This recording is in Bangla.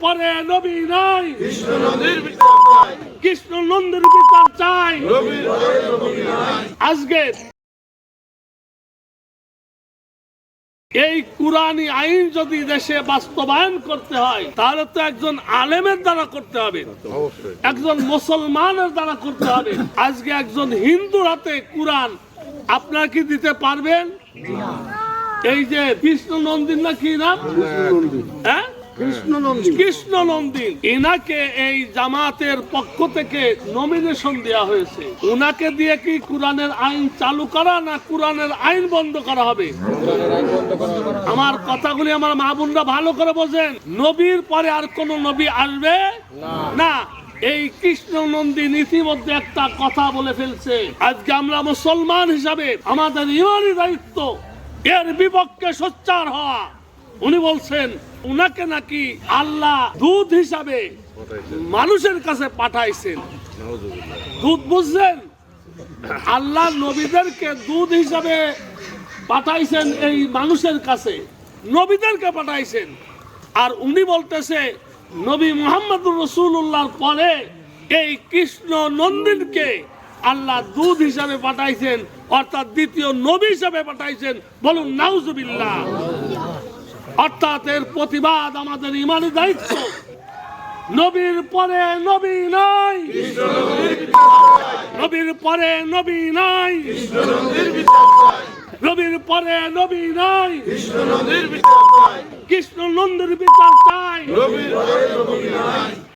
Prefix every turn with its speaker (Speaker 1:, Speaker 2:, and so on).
Speaker 1: পরে নবী নাই,
Speaker 2: কৃষ্ণ নদীর বিচার চাই,
Speaker 1: কৃষ্ণ নন্দীর বিচার চাই।
Speaker 2: নবীর পরে নবী নাই।
Speaker 1: আজকে এই কুরআনী আইন যদি দেশে বাস্তবায়ন করতে হয় তাহলে তো একজন আলেমের দ্বারা করতে হবে, একজন মুসলমানের দ্বারা করতে হবে। আজকে একজন হিন্দুর হাতে কুরআন আপনারা কি দিতে পারবেন? এই যে কৃষ্ণ নন্দিন না কি নাম, হ্যাঁ কৃষ্ণ নন্দিন, ইনাকে এই জামাতের পক্ষ থেকে নমিনেশন দেওয়া হয়েছে। উনাকে দিয়ে কি কুরআনের আইন চালু করা না কুরআনের আইন বন্ধ করা হবে? আমার কথাগুলি আমার মা বোনরা ভালো করে বোঝেন। নবীর পরে আর কোন নবী আসবে না। এই কৃষ্ণ নন্দী ইতিমধ্যে একটা কথা বলে ফেলছে। আজকে আমরা মুসলমান হিসাবে আমাদের ইমানি দায়িত্ব এর বিপক্ষে সোচ্চার হওয়া। উনি বলছেন উনাকে নাকি আল্লাহ দুধ হিসাবে মানুষের কাছে পাঠাইছেন। দুধ বুঝছেন? আল্লাহ নবীদেরকে দুধ হিসাবে পাঠাইছেন এই মানুষের কাছে, নবীদেরকে পাঠাইছেন। আর উনি বলতেছে নবী মুহাম্মদুর রাসূলুল্লাহর পরে এই কৃষ্ণ নন্দিনকে আল্লাহ দুধ হিসাবে পাঠাইছেন, অর্থাৎ দ্বিতীয় নবী হিসাবে পাঠাইছেন। বলুন নাউজুবিল্লাহ। অর্থাৎ এর প্রতিবাদ আমাদের ইমানি দায়িত্ব। নবীর পরে নবী নাই, নবীর পরে নবী নাই, নবীর পরে নবী নাই, কৃষ্ণ নন্দির বিচার চাই।